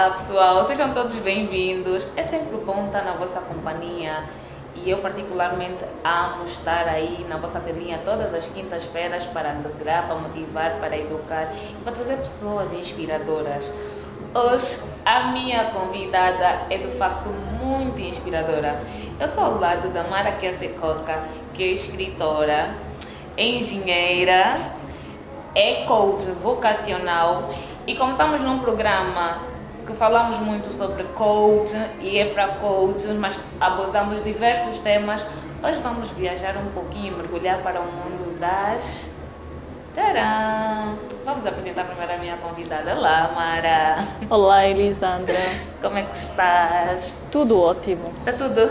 Olá pessoal, sejam todos bem-vindos. É sempre bom estar na vossa companhia e eu particularmente amo estar aí na vossa telinha todas as quintas-feiras para alegrar, para motivar, para educar e para trazer pessoas inspiradoras. Hoje a minha convidada é de facto muito inspiradora. Eu estou ao lado da Mara Kiasecoca, que é escritora, engenheira, é coach vocacional e como estamos num programa que falamos muito sobre coach e é para coaches, mas abordamos diversos temas, hoje vamos viajar um pouquinho, mergulhar para o mundo das... Tcharam! Vamos apresentar primeiro a minha convidada. Olá, Mara! Olá, Elisandra! Como é que estás? Tudo ótimo! Está tudo?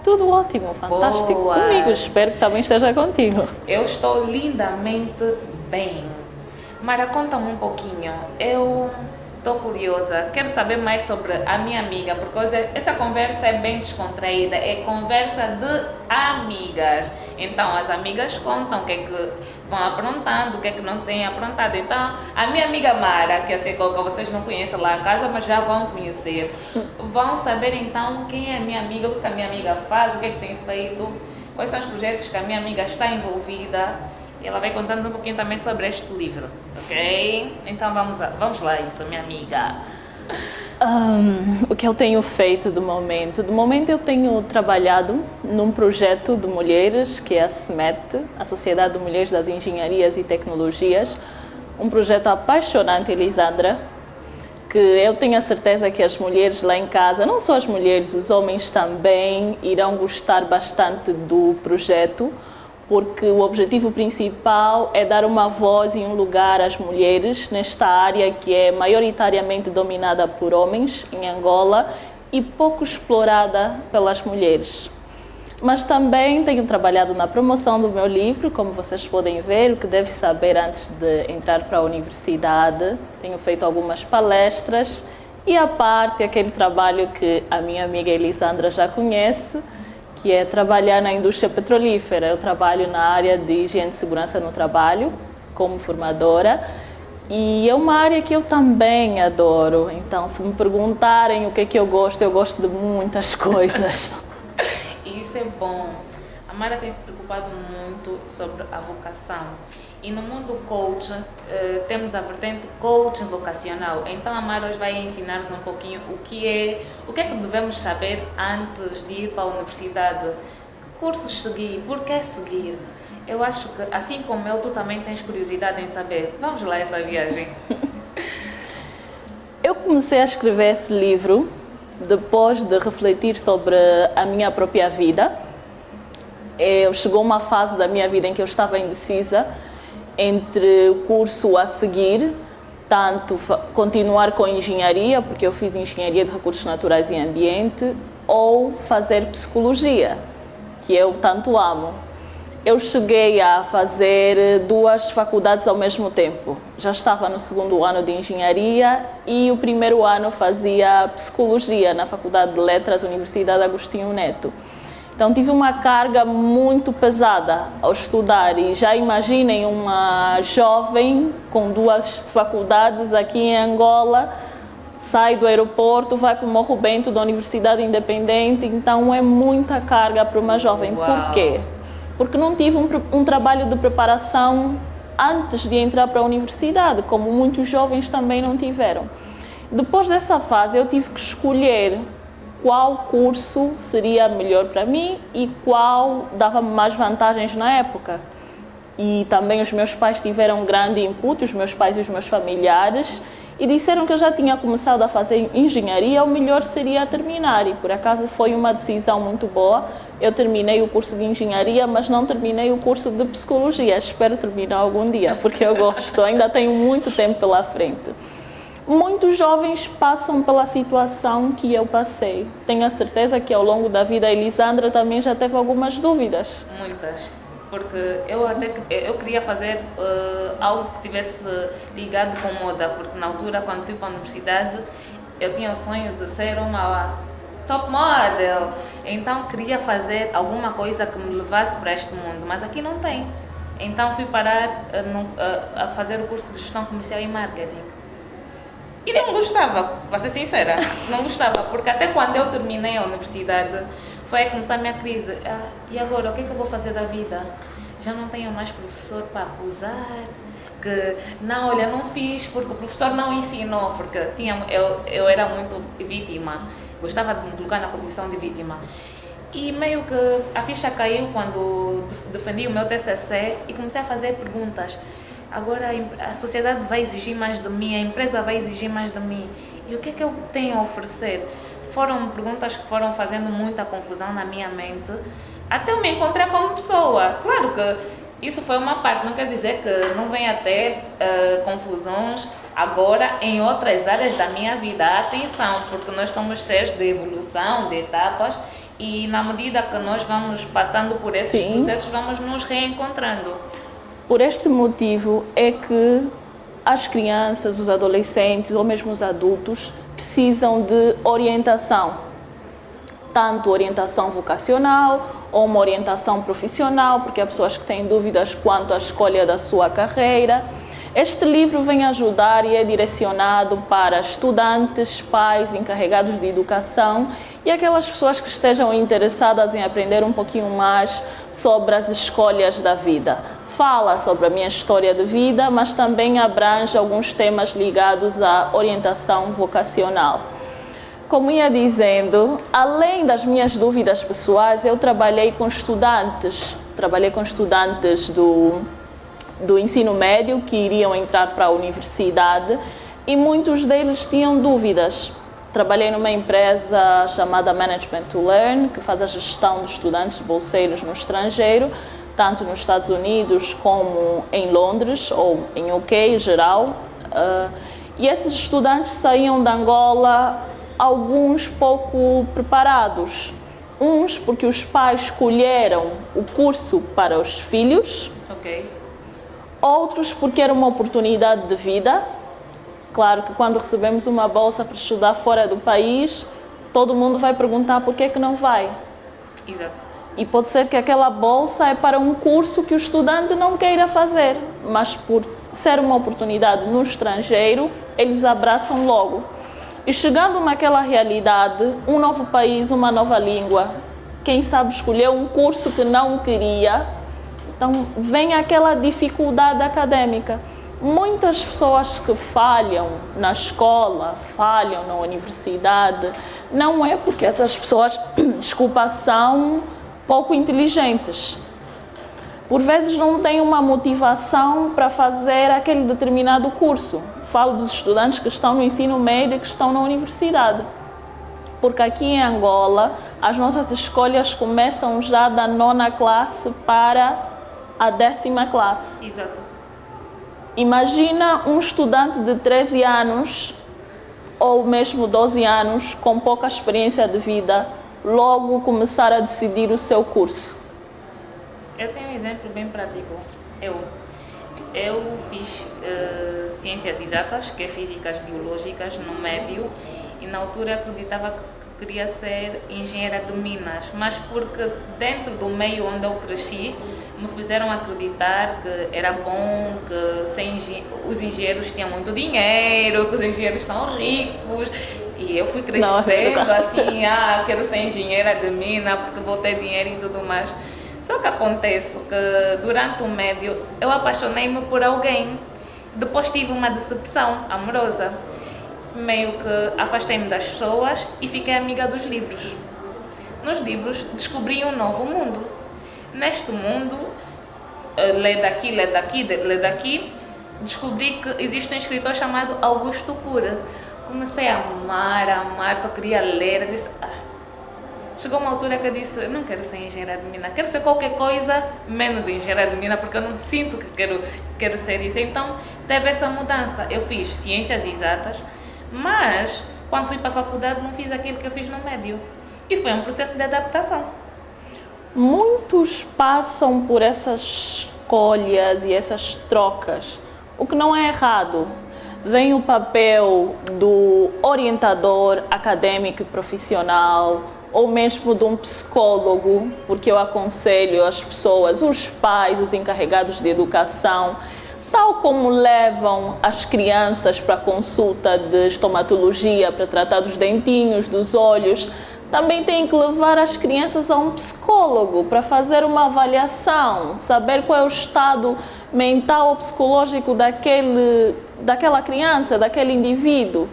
Tudo ótimo, fantástico! Boa. Comigo, espero que também esteja contigo. Eu estou lindamente bem. Mara, conta-me um pouquinho. Eu estou curiosa, quero saber mais sobre a minha amiga, porque hoje essa conversa é bem descontraída, é conversa de amigas. Então as amigas contam o que é que vão aprontando, o que é que não têm aprontado. Então a minha amiga Mara, que é a Secoca, vocês não conhecem lá em casa, mas já vão conhecer. Vão saber então quem é a minha amiga, o que a minha amiga faz, o que é que tem feito, quais são os projetos que a minha amiga está envolvida. E ela vai contando um pouquinho também sobre este livro, ok? Então vamos lá isso, minha amiga. O que eu tenho feito do momento? Do momento eu tenho trabalhado num projeto de mulheres, que é a SMET, a Sociedade de Mulheres das Engenharias e Tecnologias. Um projeto apaixonante, Elisandra, que eu tenho a certeza que as mulheres lá em casa, não só as mulheres, os homens também, irão gostar bastante do projeto, porque o objetivo principal é dar uma voz e um lugar às mulheres nesta área que é maioritariamente dominada por homens em Angola e pouco explorada pelas mulheres. Mas também tenho trabalhado na promoção do meu livro, como vocês podem ver, o que deve saber antes de entrar para a universidade. Tenho feito algumas palestras e a parte aquele trabalho que a minha amiga Elisandra já conhece, que é trabalhar na indústria petrolífera. Eu trabalho na área de higiene e segurança no trabalho, como formadora, e é uma área que eu também adoro. Então, se me perguntarem o que é que eu gosto de muitas coisas. E isso é bom. A Mara tem se preocupado muito sobre a vocação. E no mundo coach, temos a vertente coach vocacional. Então a Mara hoje vai ensinar-nos um pouquinho o que é que devemos saber antes de ir para a universidade. Que cursos seguir, por que seguir? Eu acho que, assim como eu, tu também tens curiosidade em saber. Vamos lá essa viagem. Eu comecei a escrever esse livro depois de refletir sobre a minha própria vida. Chegou uma fase da minha vida em que eu estava indecisa entre o curso a seguir, tanto continuar com engenharia, porque eu fiz engenharia de recursos naturais e ambiente, ou fazer psicologia, que eu tanto amo. Eu cheguei a fazer duas faculdades ao mesmo tempo. Já estava no segundo ano de engenharia e o primeiro ano fazia psicologia na Faculdade de Letras, Universidade Agostinho Neto. Então tive uma carga muito pesada ao estudar e já imaginem uma jovem com duas faculdades aqui em Angola, sai do aeroporto, vai para o Morro Bento da Universidade Independente, então é muita carga para uma jovem. Uau. Por quê? Porque não tive um trabalho de preparação antes de entrar para a universidade, como muitos jovens também não tiveram. Depois dessa fase eu tive que escolher qual curso seria melhor para mim e qual dava mais vantagens na época. E também os meus pais tiveram grande input, os meus pais e os meus familiares, e disseram que eu já tinha começado a fazer engenharia, o melhor seria terminar. E por acaso foi uma decisão muito boa. Eu terminei o curso de engenharia, mas não terminei o curso de psicologia. Espero terminar algum dia, porque eu gosto, ainda tenho muito tempo pela frente. Muitos jovens passam pela situação que eu passei. Tenho a certeza que ao longo da vida a Elisandra também já teve algumas dúvidas. Muitas. Porque eu queria fazer algo que tivesse ligado com moda, porque na altura, quando fui para a universidade, eu tinha o sonho de ser uma top model. Então queria fazer alguma coisa que me levasse para este mundo, mas aqui não tem. Então fui parar a fazer o curso de gestão comercial e marketing. E não gostava, para ser sincera, não gostava, porque até quando eu terminei a universidade, foi aí que começou a minha crise. E agora, o que é que eu vou fazer da vida? Já não tenho mais professor para acusar, que não, olha, não fiz porque o professor não ensinou, porque eu era muito vítima, gostava de me colocar na condição de vítima. E meio que a ficha caiu quando defendi o meu TCC e comecei a fazer perguntas. Agora a sociedade vai exigir mais de mim, a empresa vai exigir mais de mim. E o que é que eu tenho a oferecer? Foram perguntas que foram fazendo muita confusão na minha mente, até eu me encontrar como pessoa. Claro que isso foi uma parte, não quer dizer que não venha a ter confusões agora em outras áreas da minha vida. Atenção, porque nós somos seres de evolução, de etapas, e na medida que nós vamos passando por esses processos, vamos nos reencontrando. Por este motivo é que as crianças, os adolescentes ou mesmo os adultos precisam de orientação, tanto orientação vocacional ou uma orientação profissional, porque há pessoas que têm dúvidas quanto à escolha da sua carreira. Este livro vem ajudar e é direcionado para estudantes, pais, encarregados de educação e aquelas pessoas que estejam interessadas em aprender um pouquinho mais sobre as escolhas da vida. Fala sobre a minha história de vida, mas também abrange alguns temas ligados à orientação vocacional. Como ia dizendo, além das minhas dúvidas pessoais, eu trabalhei com estudantes do ensino médio que iriam entrar para a universidade e muitos deles tinham dúvidas. Trabalhei numa empresa chamada Management to Learn, que faz a gestão dos estudantes bolseiros no estrangeiro, tanto nos Estados Unidos como em Londres ou em UK em geral. E esses estudantes saíam de Angola, alguns pouco preparados. Uns porque os pais escolheram o curso para os filhos. Ok. Outros porque era uma oportunidade de vida. Claro que quando recebemos uma bolsa para estudar fora do país, todo mundo vai perguntar por que é que não vai. Exato. E pode ser que aquela bolsa é para um curso que o estudante não queira fazer, mas por ser uma oportunidade no estrangeiro, eles abraçam logo. E chegando naquela realidade, um novo país, uma nova língua, quem sabe escolheu um curso que não queria, então vem aquela dificuldade académica. Muitas pessoas que falham na escola, falham na universidade, não é porque essas pessoas, são pouco inteligentes. Por vezes não têm uma motivação para fazer aquele determinado curso. Falo dos estudantes que estão no ensino médio e que estão na universidade. Porque aqui em Angola, as nossas escolhas começam já da 9ª classe para a 10ª classe. Exato. Imagina um estudante de 13 anos ou mesmo 12 anos com pouca experiência de vida logo começar a decidir o seu curso. Eu tenho um exemplo bem prático. Eu fiz ciências exatas, que é físicas biológicas, no médio, e na altura acreditava que queria ser engenheira de minas, mas porque dentro do meio onde eu cresci, me fizeram acreditar que era bom, que os engenheiros tinham muito dinheiro, que os engenheiros são ricos. E eu fui crescendo assim, quero ser engenheira de mina porque vou ter dinheiro e tudo mais. Só que acontece que durante o médio eu apaixonei-me por alguém. Depois tive uma decepção amorosa. Meio que afastei-me das pessoas e fiquei amiga dos livros. Nos livros descobri um novo mundo. Neste mundo, lê daqui, descobri que existe um escritor chamado Augusto Cury. Comecei a amar, só queria ler. Disse, Chegou uma altura que eu disse, não quero ser engenheira de mina, quero ser qualquer coisa menos engenheira de mina, porque eu não sinto que quero ser isso. Então, teve essa mudança. Eu fiz ciências exatas, mas quando fui para a faculdade não fiz aquilo que eu fiz no médio. E foi um processo de adaptação. Muitos passam por essas escolhas e essas trocas, o que não é errado. Vem o papel do orientador acadêmico e profissional, ou mesmo de um psicólogo, porque eu aconselho as pessoas, os pais, os encarregados de educação, tal como levam as crianças para consulta de estomatologia, para tratar dos dentinhos, dos olhos, também têm que levar as crianças a um psicólogo para fazer uma avaliação, saber qual é o estado mental ou psicológico daquela criança, daquele indivíduo.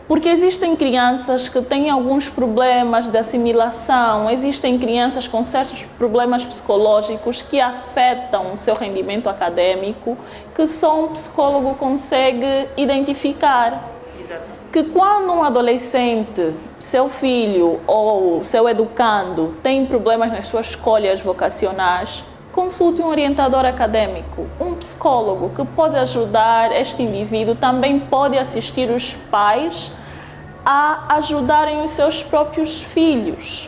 Porque existem crianças que têm alguns problemas de assimilação, existem crianças com certos problemas psicológicos que afetam o seu rendimento acadêmico, que só um psicólogo consegue identificar. Exato. Que quando um adolescente, seu filho ou seu educando tem problemas nas suas escolhas vocacionais, consulte um orientador acadêmico, um psicólogo que pode ajudar este indivíduo, também pode assistir os pais a ajudarem os seus próprios filhos.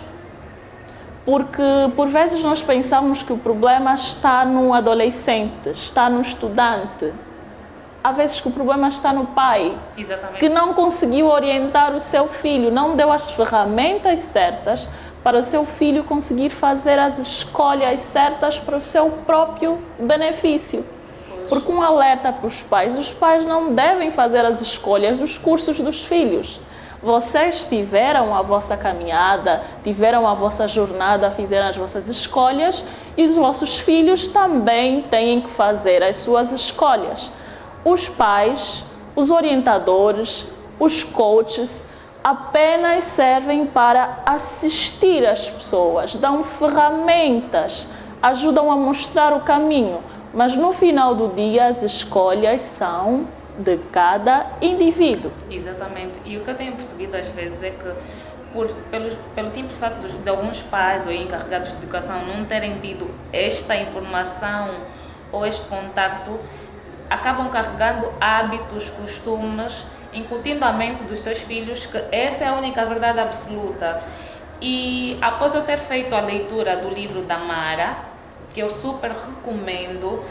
Porque por vezes nós pensamos que o problema está no adolescente, está no estudante. Há vezes que o problema está no pai, Exatamente. que não conseguiu orientar o seu filho, não deu as ferramentas certas para o seu filho conseguir fazer as escolhas certas para o seu próprio benefício. Porque um alerta para os pais não devem fazer as escolhas dos cursos dos filhos. Vocês tiveram a vossa caminhada, tiveram a vossa jornada, fizeram as vossas escolhas e os vossos filhos também têm que fazer as suas escolhas. Os pais, os orientadores, os coaches apenas servem para assistir as pessoas, dão ferramentas, ajudam a mostrar o caminho, mas no final do dia as escolhas são de cada indivíduo. Exatamente. E o que eu tenho percebido às vezes é que pelo simples facto de alguns pais ou encarregados de educação não terem tido esta informação ou este contacto, acabam carregando hábitos, costumes, incutindo à mente dos seus filhos que essa é a única verdade absoluta. E após eu ter feito a leitura do livro da Mara, que eu super recomendo,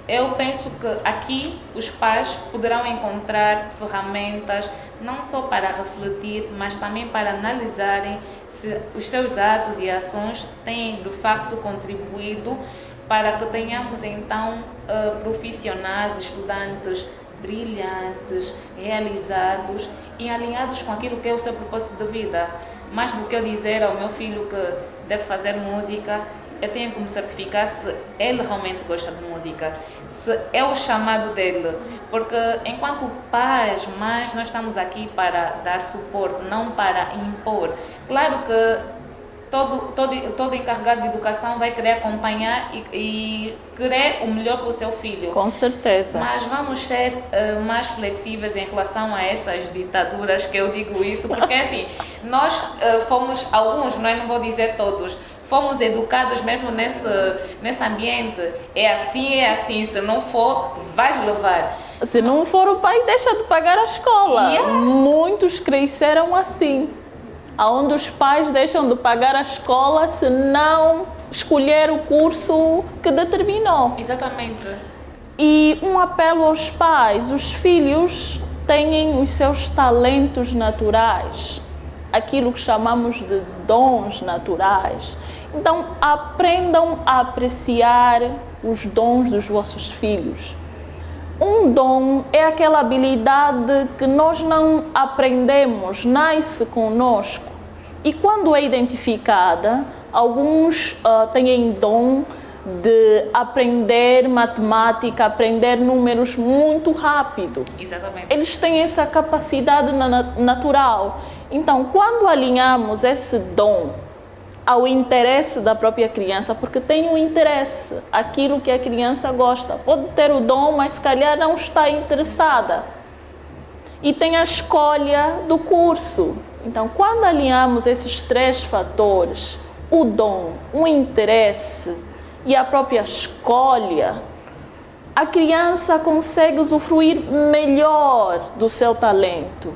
eu penso que aqui os pais poderão encontrar ferramentas não só para refletir, mas também para analisarem se os seus atos e ações têm de facto contribuído para que tenhamos então profissionais, estudantes brilhantes, realizados e alinhados com aquilo que é o seu propósito de vida. Mais do que eu dizer ao meu filho que deve fazer música, eu tenho que me certificar se ele realmente gosta de música, se é o chamado dele, porque enquanto pais, mães, nós estamos aqui para dar suporte, não para impor. Claro que todo encarregado de educação vai querer acompanhar e querer o melhor para o seu filho. Com certeza. Mas vamos ser mais flexíveis em relação a essas ditaduras, que eu digo isso, porque assim, nós fomos, alguns, não vou dizer todos, fomos educados mesmo nesse ambiente. É assim, se não for, vais levar. Se não for, o pai deixa de pagar a escola. Yeah. Muitos cresceram assim, onde os pais deixam de pagar a escola se não escolher o curso que determinou. Exatamente. E um apelo aos pais: os filhos têm os seus talentos naturais, aquilo que chamamos de dons naturais. Então, aprendam a apreciar os dons dos vossos filhos. Um dom é aquela habilidade que nós não aprendemos, nasce conosco. E quando é identificada, alguns têm dom de aprender matemática, aprender números muito rápido. Exatamente. Eles têm essa capacidade natural. Então, quando alinhamos esse dom ao interesse da própria criança, porque tem um interesse, aquilo que a criança gosta. Pode ter o dom, mas se calhar não está interessada. E tem a escolha do curso. Então, quando alinhamos esses três fatores, o dom, o interesse e a própria escolha, a criança consegue usufruir melhor do seu talento.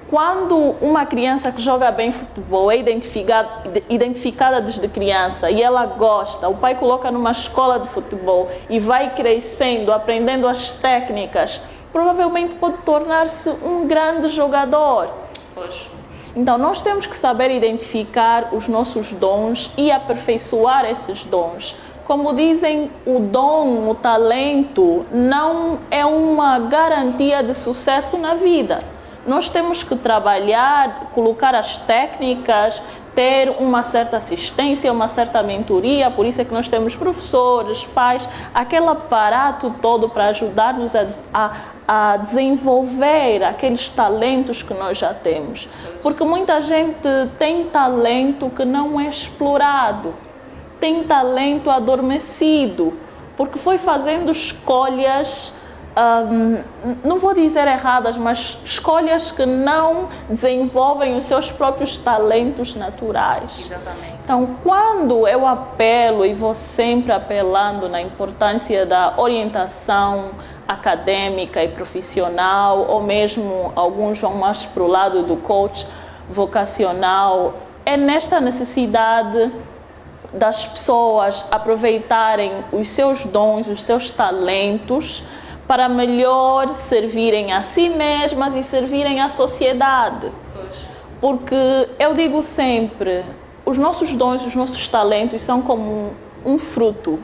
Quando uma criança que joga bem futebol é identificada desde criança e ela gosta, o pai coloca numa escola de futebol e vai crescendo, aprendendo as técnicas, provavelmente pode tornar-se um grande jogador. Pois. Então, nós temos que saber identificar os nossos dons e aperfeiçoar esses dons. como dizem, o dom, o talento não é uma garantia de sucesso na vida. Nós temos que trabalhar, colocar as técnicas, ter uma certa assistência, uma certa mentoria, por isso é que nós temos professores, pais, aquele aparato todo para ajudar-nos a desenvolver aqueles talentos que nós já temos. Porque muita gente tem talento que não é explorado, tem talento adormecido, porque foi fazendo escolhas, não vou dizer erradas, mas escolhas que não desenvolvem os seus próprios talentos naturais. Exatamente. Então, quando eu apelo, e vou sempre apelando na importância da orientação acadêmica e profissional, ou mesmo alguns vão mais para o lado do coach vocacional, é nesta necessidade das pessoas aproveitarem os seus dons, os seus talentos, para melhor servirem a si mesmas e servirem à sociedade. Porque eu digo sempre, os nossos dons, os nossos talentos são como um fruto.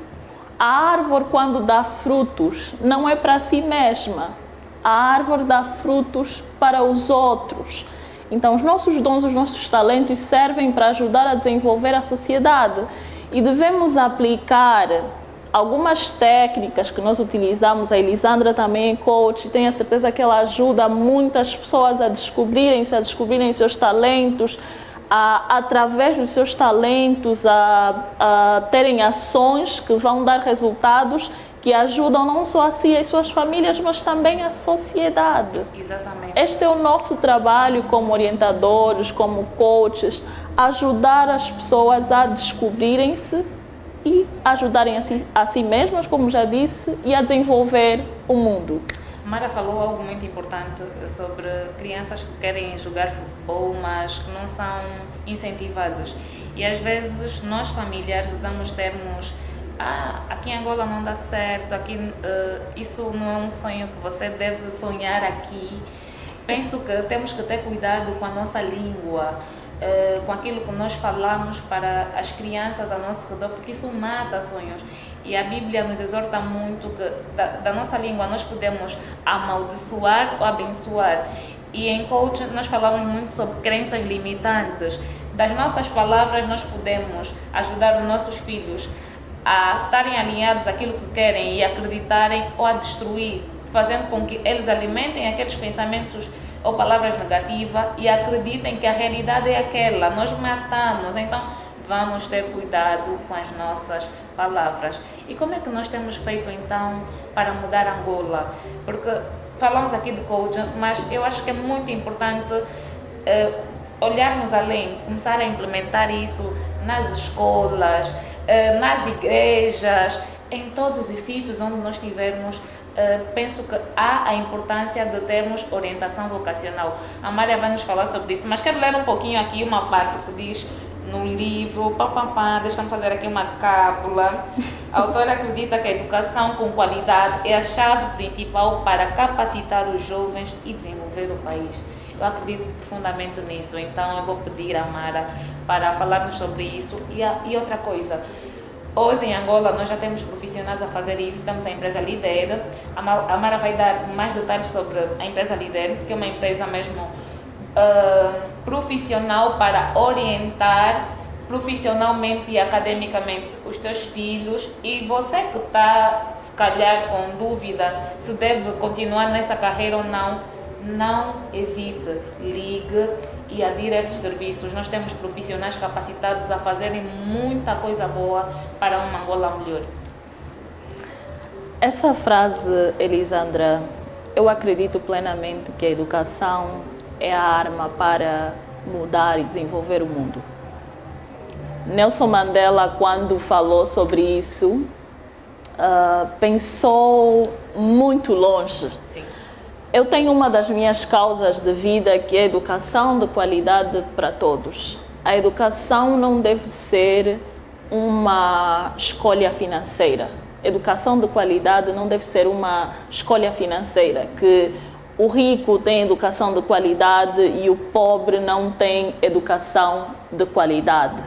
A árvore, quando dá frutos, não é para si mesma. A árvore dá frutos para os outros. Então, os nossos dons, os nossos talentos servem para ajudar a desenvolver a sociedade. E devemos aplicar algumas técnicas que nós utilizamos. A Elisandra também é coach, tenho a certeza que ela ajuda muitas pessoas a descobrirem seus talentos, através dos seus talentos, a terem ações que vão dar resultados que ajudam não só a si e as suas famílias, mas também a sociedade. Exatamente. Este é o nosso trabalho como orientadores, como coaches, ajudar as pessoas a descobrirem-se e ajudarem a si mesmas, como já disse, e a desenvolver o mundo. Mara falou algo muito importante sobre crianças que querem jogar futebol, mas que não são incentivados. E às vezes nós familiares usamos termos: aqui em Angola não dá certo, aqui, isso não é um sonho que você deve sonhar aqui. Penso que temos que ter cuidado com a nossa língua, com aquilo que nós falamos para as crianças ao nosso redor, porque isso mata sonhos. E a Bíblia nos exorta muito que da nossa língua nós podemos amaldiçoar ou abençoar. E em coaching nós falamos muito sobre crenças limitantes. Das nossas palavras nós podemos ajudar os nossos filhos a estarem alinhados àquilo que querem e acreditarem, ou a destruir, fazendo com que eles alimentem aqueles pensamentos ou palavras negativas e acreditem que a realidade é aquela. Nós matamos, então vamos ter cuidado com as nossas palavras. E como é que nós temos feito então para mudar Angola? Porque falamos aqui de coaching, mas eu acho que é muito importante olharmos além, começar a implementar isso nas escolas, nas igrejas, em todos os sítios onde nós tivermos. Penso que há a importância de termos orientação vocacional. A Mária vai nos falar sobre isso, mas quero ler um pouquinho aqui uma parte que diz no livro, deixa-me fazer aqui uma cábula. A autora acredita que a educação com qualidade é a chave principal para capacitar os jovens e desenvolver o país. Eu acredito profundamente nisso, então eu vou pedir a Mara para falar-nos sobre isso. E outra coisa, hoje em Angola nós já temos profissionais a fazer isso, temos a empresa Líder. A Mara vai dar mais detalhes sobre a empresa Líder, que é uma empresa mesmo profissional para orientar profissionalmente e academicamente os teus filhos. E você que está se calhar com dúvida se deve continuar nessa carreira ou não hesite, ligue e adira a esses serviços. Nós temos profissionais capacitados a fazerem muita coisa boa para uma Angola melhor. Essa frase, Elisandra, eu acredito plenamente que a educação é a arma para mudar e desenvolver o mundo. Nelson Mandela, quando falou sobre isso, pensou muito longe. Sim. Eu tenho uma das minhas causas de vida, que é a educação de qualidade para todos. A educação não deve ser uma escolha financeira. Educação de qualidade não deve ser uma escolha financeira, que o rico tem educação de qualidade e o pobre não tem educação de qualidade.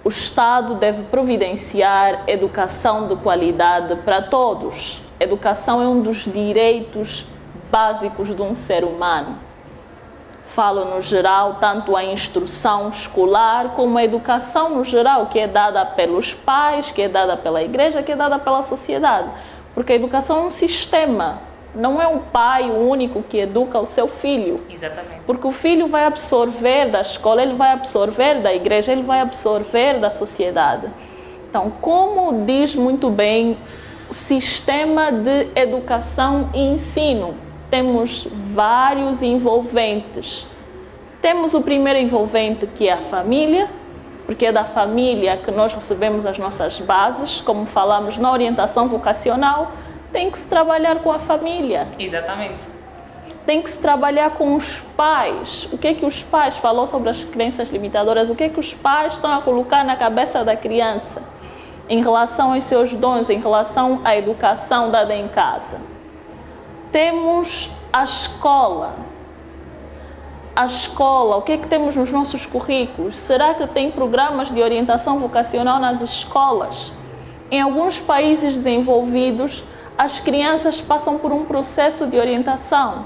o Estado deve providenciar educação de qualidade para todos. Educação é um dos direitos básicos de um ser humano. Falo no geral, tanto a instrução escolar como a educação no geral, que é dada pelos pais, que é dada pela igreja, que é dada pela sociedade. Porque a educação é um sistema, não é o pai o único que educa o seu filho. Exatamente. Porque o filho vai absorver da escola, ele vai absorver da igreja, ele vai absorver da sociedade. Então, como diz muito bem o sistema de educação e ensino, temos vários envolventes. Temos o primeiro envolvente, que é a família, porque é da família que nós recebemos as nossas bases. Como falamos na orientação vocacional, tem que se trabalhar com a família. Exatamente. Tem que se trabalhar com os pais. O que é que os pais falou sobre as crenças limitadoras? O que é que os pais estão a colocar na cabeça da criança em relação aos seus dons, em relação à educação dada em casa? Temos a escola. A escola, o que é que temos nos nossos currículos? Será que tem programas de orientação vocacional nas escolas? Em alguns países desenvolvidos, as crianças passam por um processo de orientação.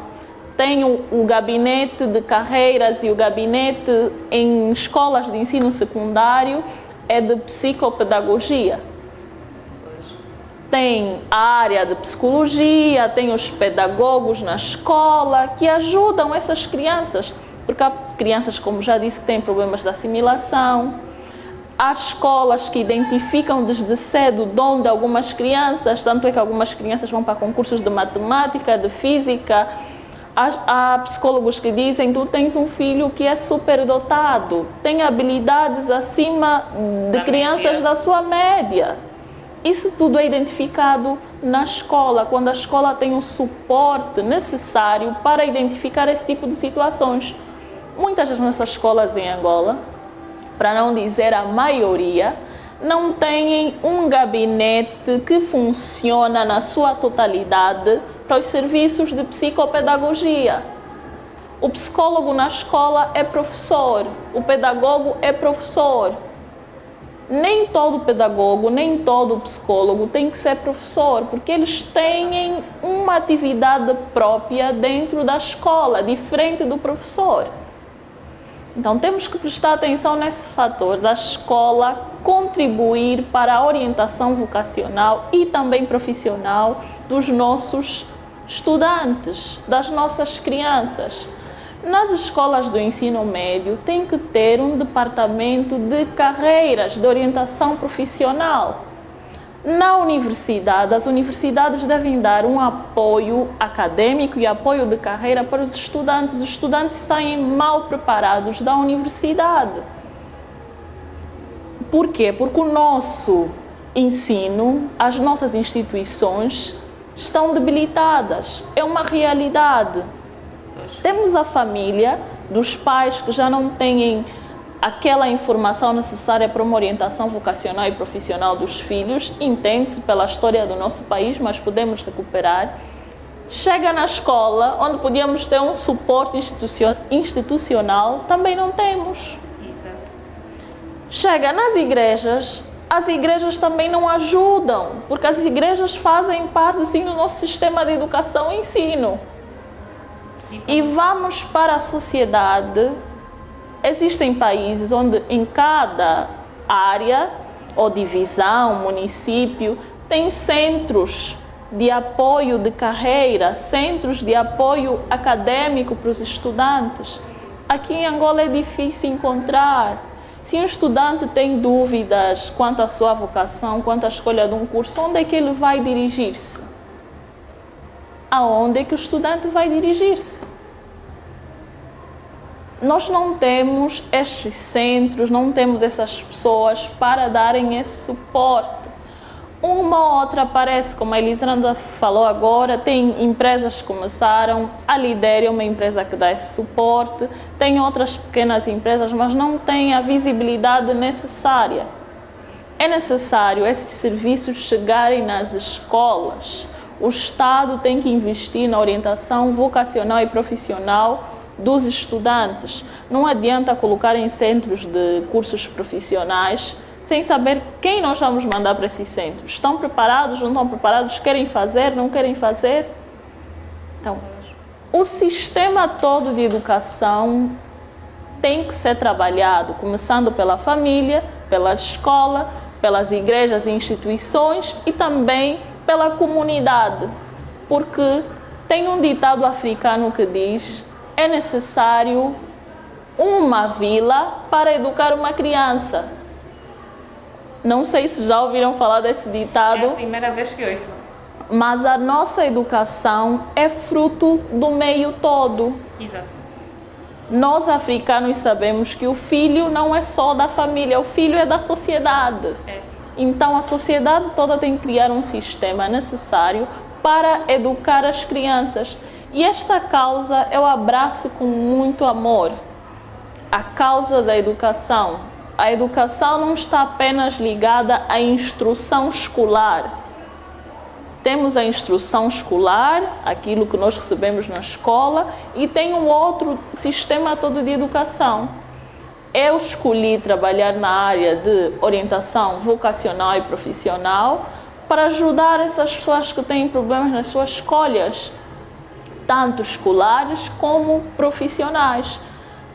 Tem o gabinete de carreiras e o gabinete em escolas de ensino secundário é de psicopedagogia. Tem a área de psicologia, tem os pedagogos na escola que ajudam essas crianças, porque há crianças, como já disse, que têm problemas de assimilação. Há escolas que identificam desde cedo o dom de algumas crianças, tanto é que algumas crianças vão para concursos de matemática, de física. Há psicólogos que dizem: tu tens um filho que é superdotado, tem habilidades acima de crianças da sua média. Isso tudo é identificado na escola, quando a escola tem o suporte necessário para identificar esse tipo de situações. Muitas das nossas escolas em Angola, para não dizer a maioria, não têm um gabinete que funciona na sua totalidade para os serviços de psicopedagogia. O psicólogo na escola é professor, o pedagogo é professor. Nem todo pedagogo, nem todo psicólogo tem que ser professor, porque eles têm uma atividade própria dentro da escola, diferente do professor. Então temos que prestar atenção nesse fator da escola contribuir para a orientação vocacional e também profissional dos nossos estudantes, das nossas crianças. Nas escolas do ensino médio tem que ter um departamento de carreiras, de orientação profissional. Na universidade, as universidades devem dar um apoio acadêmico e apoio de carreira para os estudantes. Os estudantes saem mal preparados da universidade. Por quê? Porque o nosso ensino, as nossas instituições estão debilitadas. É uma realidade. Temos a família dos pais que já não têm aquela informação necessária para uma orientação vocacional e profissional dos filhos. Entende-se pela história do nosso país, mas podemos recuperar. Chega na escola, onde podíamos ter um suporte institucional, também não temos. Exato. Chega nas igrejas, as igrejas também não ajudam, porque as igrejas fazem parte, sim, do nosso sistema de educação e ensino. E vamos para a sociedade. Existem países onde em cada área ou divisão, município, tem centros de apoio de carreira, centros de apoio acadêmico para os estudantes. Aqui em Angola é difícil encontrar. Se um estudante tem dúvidas quanto à sua vocação, quanto à escolha de um curso, onde é que ele vai dirigir-se? Aonde é que o estudante vai dirigir-se? Nós não temos estes centros, não temos essas pessoas para darem esse suporte. Uma ou outra aparece, como a Elisandra falou agora, tem empresas que começaram, a Lidere é uma empresa que dá esse suporte, tem outras pequenas empresas, mas não tem a visibilidade necessária. É necessário esses serviços chegarem nas escolas. O Estado tem que investir na orientação vocacional e profissional dos estudantes. Não adianta colocar em centros de cursos profissionais sem saber quem nós vamos mandar para esse centro. Estão preparados, não estão preparados, querem fazer, não querem fazer? Então, o sistema todo de educação tem que ser trabalhado, começando pela família, pela escola, pelas igrejas e instituições e também pela comunidade. Porque tem um ditado africano que diz: é necessário uma vila para educar uma criança. Não sei se já ouviram falar desse ditado. É a primeira vez que ouço. Mas a nossa educação é fruto do meio todo. Exato. Nós africanos sabemos que o filho não é só da família, o filho é da sociedade. Então a sociedade toda tem que criar um sistema necessário para educar as crianças. E esta causa eu abraço com muito amor. A causa da educação. A educação não está apenas ligada à instrução escolar. Temos a instrução escolar, aquilo que nós recebemos na escola, e tem um outro sistema todo de educação. Eu escolhi trabalhar na área de orientação vocacional e profissional para ajudar essas pessoas que têm problemas nas suas escolhas, tanto escolares como profissionais,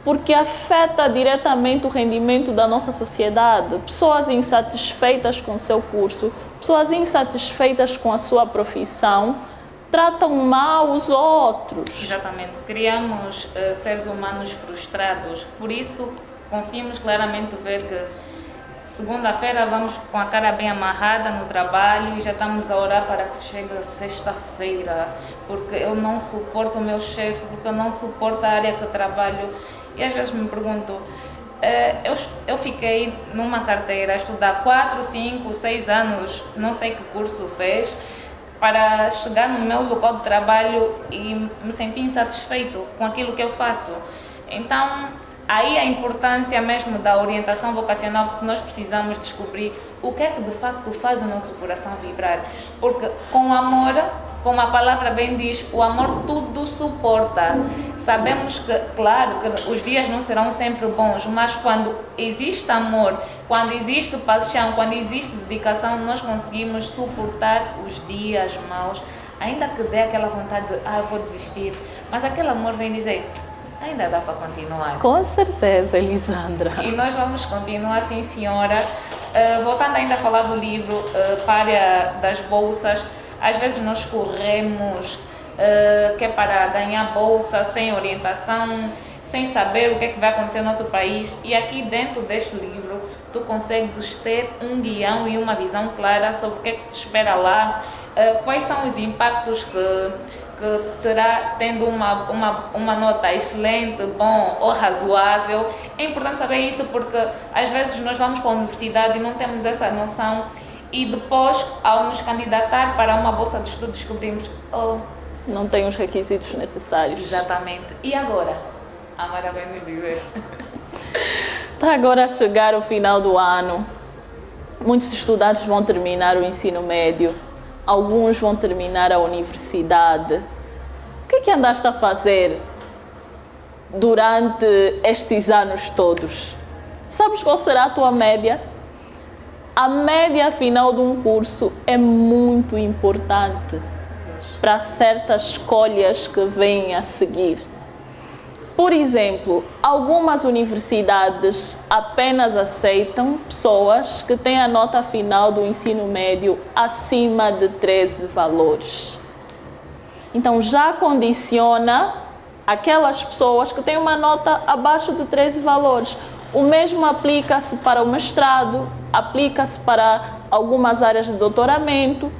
porque afeta diretamente o rendimento da nossa sociedade. Pessoas insatisfeitas com o seu curso, pessoas insatisfeitas com a sua profissão, tratam mal os outros. Exatamente. Criamos seres humanos frustrados. Por isso, conseguimos claramente ver que segunda-feira vamos com a cara bem amarrada no trabalho e já estamos a orar para que chegue sexta-feira, porque eu não suporto o meu chefe, porque eu não suporto a área que eu trabalho. E às vezes me pergunto, eu fiquei numa carteira a estudar 4, 5, 6 anos, não sei que curso fez, para chegar no meu local de trabalho e me sentir insatisfeito com aquilo que eu faço. Então, aí a importância mesmo da orientação vocacional, porque nós precisamos descobrir o que é que de facto faz o nosso coração vibrar. Porque com o amor, como a palavra bem diz, o amor tudo suporta. Sabemos que, claro, que os dias não serão sempre bons, mas quando existe amor, quando existe paixão, quando existe dedicação, nós conseguimos suportar os dias maus, ainda que dê aquela vontade de, eu vou desistir, mas aquele amor vem dizer, ainda dá para continuar. Com certeza, Elisandra. E nós vamos continuar, sim senhora. Voltando ainda a falar do livro, para a área das bolsas, às vezes nós corremos, que é para ganhar bolsa, sem orientação, sem saber o que é que vai acontecer no outro país. E aqui dentro deste livro, tu consegues ter um guião e uma visão clara sobre o que é que te espera lá, quais são os impactos que terá tendo uma nota excelente, bom ou razoável. É importante saber isso porque às vezes nós vamos para a universidade e não temos essa noção e depois, ao nos candidatar para uma bolsa de estudo, descobrimos não tem os requisitos necessários. Exatamente. E agora? A Mara vai nos dizer. Está agora a chegar o final do ano. Muitos estudantes vão terminar o ensino médio. Alguns vão terminar a universidade. O que é que andaste a fazer durante estes anos todos? Sabes qual será a tua média? A média final de um curso é muito importante para certas escolhas que vêm a seguir. Por exemplo, algumas universidades apenas aceitam pessoas que têm a nota final do ensino médio acima de 13 valores. Então já condiciona aquelas pessoas que têm uma nota abaixo de 13 valores. O mesmo aplica-se para o mestrado, aplica-se para algumas áreas de doutoramento,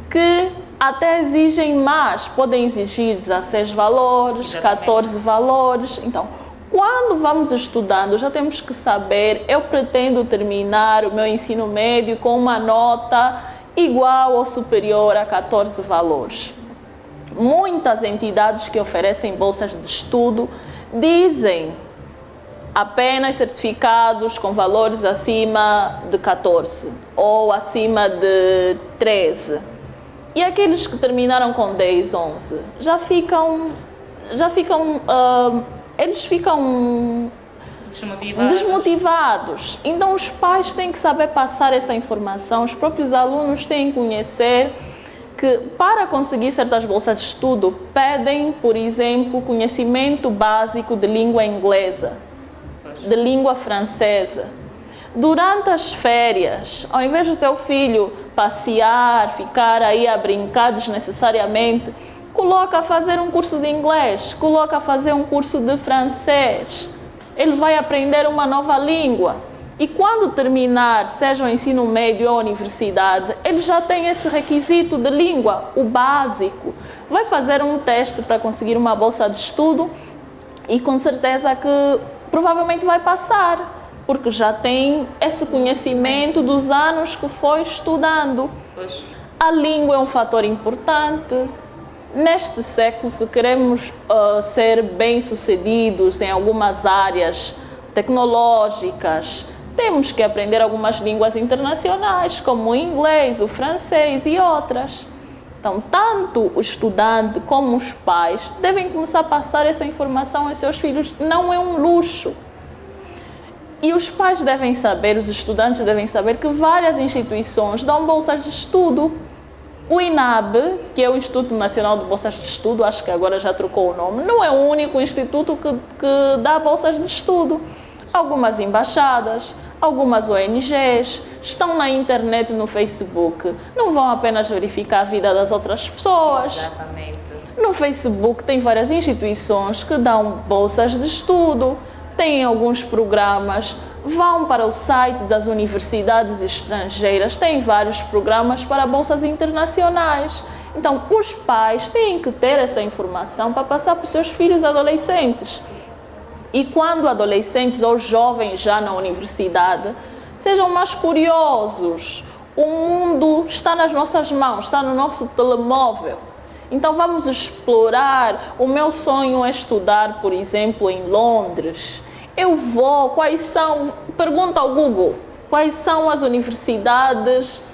que até exigem mais, podem exigir 16 valores, 14 valores. Então, quando vamos estudando, já temos que saber, eu pretendo terminar o meu ensino médio com uma nota igual ou superior a 14 valores. Muitas entidades que oferecem bolsas de estudo dizem apenas certificados com valores acima de 14 ou acima de 13. E aqueles que terminaram com 10, 11, eles ficam desmotivados. Então os pais têm que saber passar essa informação, os próprios alunos têm que conhecer que para conseguir certas bolsas de estudo pedem, por exemplo, conhecimento básico de língua inglesa, de língua francesa. Durante as férias, ao invés do teu filho passear, ficar aí a brincar desnecessariamente, coloca a fazer um curso de inglês, coloca a fazer um curso de francês. Ele vai aprender uma nova língua. E quando terminar, seja o ensino médio ou a universidade, ele já tem esse requisito de língua, o básico. Vai fazer um teste para conseguir uma bolsa de estudo e com certeza que provavelmente vai passar, porque já tem esse conhecimento dos anos que foi estudando. A língua é um fator importante. Neste século, se queremos ser bem-sucedidos em algumas áreas tecnológicas, temos que aprender algumas línguas internacionais, como o inglês, o francês e outras. Então, tanto o estudante como os pais devem começar a passar essa informação aos seus filhos. Não é um luxo. E os pais devem saber, os estudantes devem saber que várias instituições dão bolsas de estudo. O INAB, que é o Instituto Nacional de Bolsas de Estudo, acho que agora já trocou o nome, não é o único instituto que dá bolsas de estudo. Algumas embaixadas, algumas ONGs estão na internet, no Facebook. Não vão apenas verificar a vida das outras pessoas. Exatamente. No Facebook tem várias instituições que dão bolsas de estudo, tem alguns programas. Vão para o site das universidades estrangeiras, tem vários programas para bolsas internacionais. Então, os pais têm que ter essa informação para passar para os seus filhos adolescentes. E quando adolescentes ou jovens já na universidade, sejam mais curiosos. O mundo está nas nossas mãos, está no nosso telemóvel. Então, vamos explorar. O meu sonho é estudar, por exemplo, em Londres. Eu vou, pergunta ao Google, quais são as universidades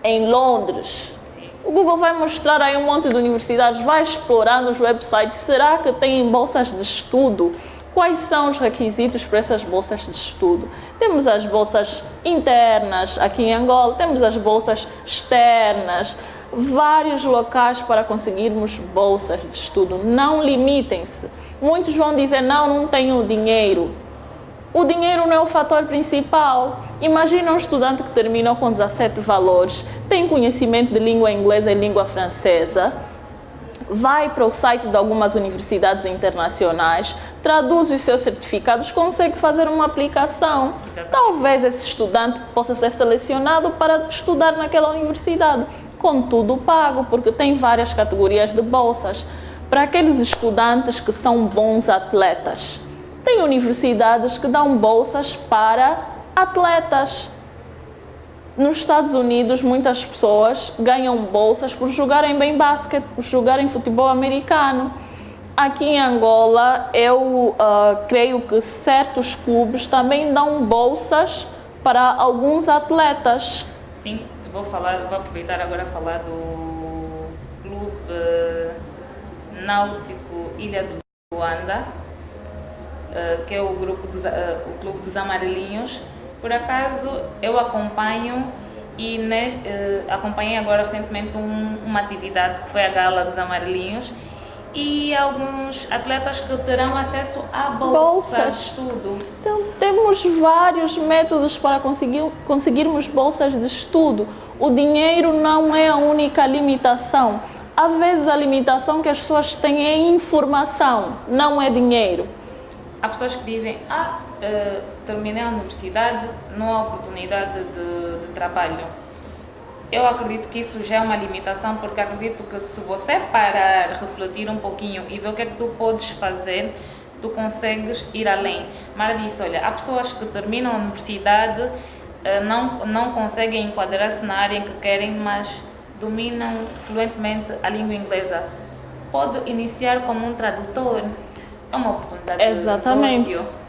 em Londres? Sim. O Google vai mostrar aí um monte de universidades, vai explorar nos websites, será que têm bolsas de estudo? Quais são os requisitos para essas bolsas de estudo? Temos as bolsas internas aqui em Angola, temos as bolsas externas, vários locais para conseguirmos bolsas de estudo. Não limitem-se. Muitos vão dizer, não tenho dinheiro. O dinheiro não é o fator principal. Imagina um estudante que terminou com 17 valores, tem conhecimento de língua inglesa e língua francesa, vai para o site de algumas universidades internacionais, traduz os seus certificados, consegue fazer uma aplicação. Exatamente. Talvez esse estudante possa ser selecionado para estudar naquela universidade, com tudo pago, porque tem várias categorias de bolsas. Para aqueles estudantes que são bons atletas, tem universidades que dão bolsas para atletas. Nos Estados Unidos, muitas pessoas ganham bolsas por jogarem bem basquete, por jogarem futebol americano. Aqui em Angola, eu creio que certos clubes também dão bolsas para alguns atletas. Sim, vou aproveitar agora a falar do Clube Náutico Ilha do Luanda, que é o Clube dos Amarelinhos. Por acaso, eu acompanho e acompanhei agora recentemente uma atividade que foi a Gala dos Amarelinhos e alguns atletas que terão acesso a bolsas de estudo. Então, temos vários métodos para conseguirmos bolsas de estudo. O dinheiro não é a única limitação. Às vezes a limitação que as pessoas têm é informação, não é dinheiro. Há pessoas que dizem, terminei a universidade, não há oportunidade de trabalho. Eu acredito que isso já é uma limitação, porque acredito que se você parar, refletir um pouquinho e ver o que é que tu podes fazer, tu consegues ir além. Mara disse, olha, há pessoas que terminam a universidade, não conseguem enquadrar-se na área em que querem, mas dominam fluentemente a língua inglesa. Pode iniciar como um tradutor. É uma oportunidade Exatamente. de negócio.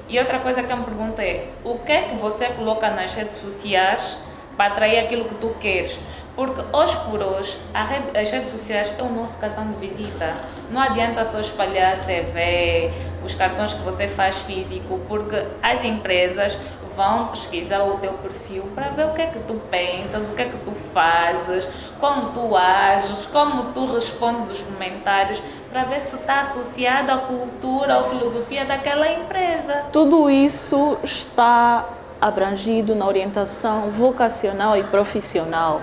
E outra coisa que eu me pergunto é, o que é que você coloca nas redes sociais para atrair aquilo que tu queres? Porque hoje por hoje, as redes sociais é o nosso cartão de visita. Não adianta só espalhar CV, os cartões que você faz físico, porque as empresas vão pesquisar o teu perfil para ver o que é que tu pensas, o que é que tu fazes, como tu ages, como tu respondes os comentários, para ver se está associado à cultura ou filosofia daquela empresa. Tudo isso está abrangido na orientação vocacional e profissional.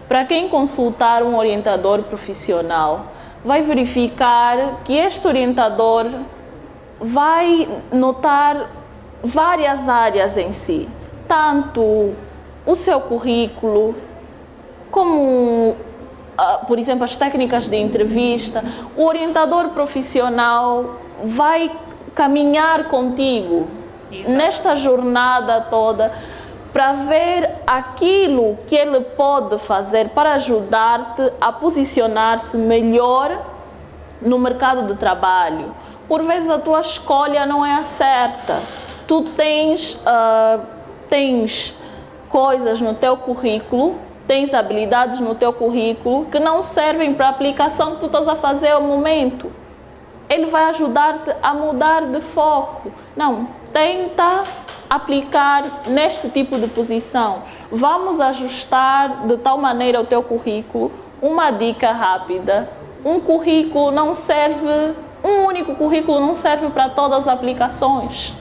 Para quem consultar um orientador profissional, vai verificar que este orientador vai notar várias áreas em si, tanto o seu currículo, como, por exemplo, as técnicas de entrevista. O orientador profissional vai caminhar contigo nesta jornada toda para ver aquilo que ele pode fazer para ajudar-te a posicionar-se melhor no mercado de trabalho. Por vezes a tua escolha não é a certa. Tu tens coisas no teu currículo, tens habilidades no teu currículo que não servem para a aplicação que tu estás a fazer ao momento. Ele vai ajudar-te a mudar de foco. Não, tenta aplicar neste tipo de posição. Vamos ajustar de tal maneira o teu currículo. Uma dica rápida: um único currículo não serve para todas as aplicações.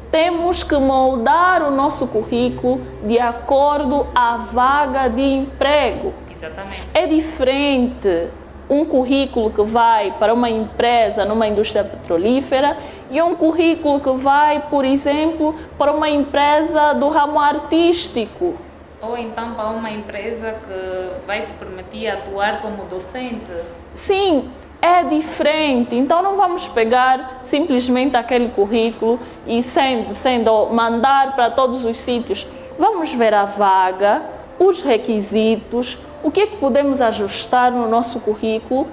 Temos que moldar o nosso currículo de acordo à vaga de emprego. Exatamente. É diferente um currículo que vai para uma empresa numa indústria petrolífera e um currículo que vai, por exemplo, para uma empresa do ramo artístico. Ou então para uma empresa que vai te permitir atuar como docente. Sim, é diferente. Então não vamos pegar simplesmente aquele currículo e sendo mandar para todos os sítios. Vamos ver a vaga, os requisitos, o que é que podemos ajustar no nosso currículo.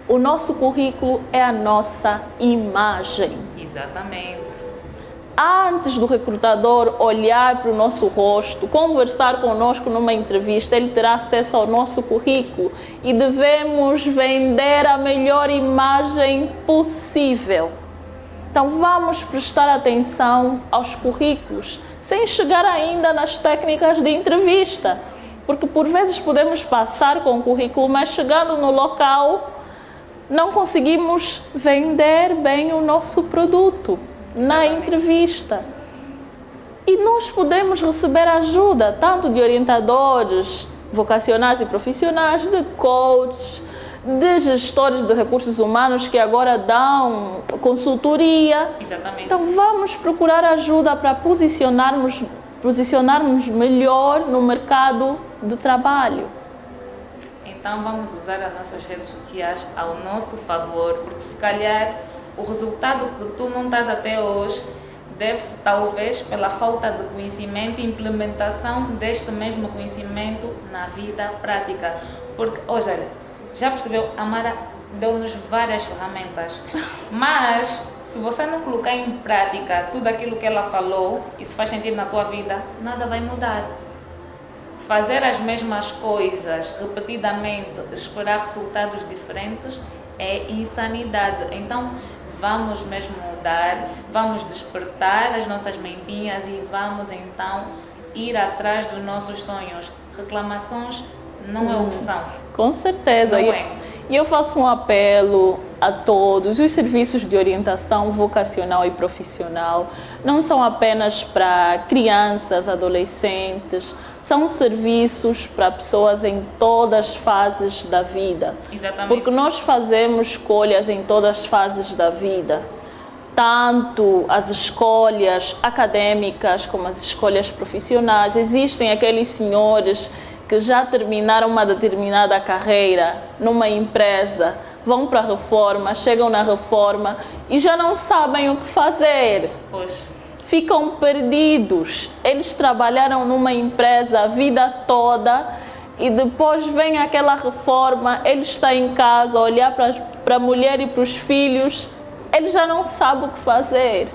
O nosso currículo é a nossa imagem. Exatamente. Antes do recrutador olhar para o nosso rosto, conversar conosco numa entrevista, ele terá acesso ao nosso currículo e devemos vender a melhor imagem possível. Então vamos prestar atenção aos currículos, sem chegar ainda nas técnicas de entrevista, porque por vezes podemos passar com o currículo, mas chegando no local não conseguimos vender bem o nosso produto na entrevista. E nós podemos receber ajuda tanto de orientadores vocacionais e profissionais, de coaches, de gestores de recursos humanos que agora dão consultoria. Exatamente. Então vamos procurar ajuda para posicionarmos melhor no mercado de trabalho. Então vamos usar as nossas redes sociais ao nosso favor, porque se calhar o resultado que tu não estás até hoje deve-se talvez pela falta de conhecimento e implementação deste mesmo conhecimento na vida prática. Porque, hoje, olha, já percebeu, a Mara deu-nos várias ferramentas, mas se você não colocar em prática tudo aquilo que ela falou e se faz sentido na tua vida, nada vai mudar. Fazer as mesmas coisas repetidamente, esperar resultados diferentes, é insanidade. Então, vamos mesmo mudar, vamos despertar as nossas mentinhas e vamos então ir atrás dos nossos sonhos. Reclamações não é opção. Com certeza. Não é. E eu faço um apelo a todos. Os serviços de orientação vocacional e profissional não são apenas para crianças, adolescentes, são serviços para pessoas em todas as fases da vida. Exatamente. Porque nós fazemos escolhas em todas as fases da vida. Tanto as escolhas acadêmicas como as escolhas profissionais. Existem aqueles senhores que já terminaram uma determinada carreira numa empresa, vão para a reforma, chegam na reforma e já não sabem o que fazer. Pois. Ficam perdidos. Eles trabalharam numa empresa a vida toda e depois vem aquela reforma, ele está em casa a olhar para a mulher e para os filhos, ele já não sabe o que fazer.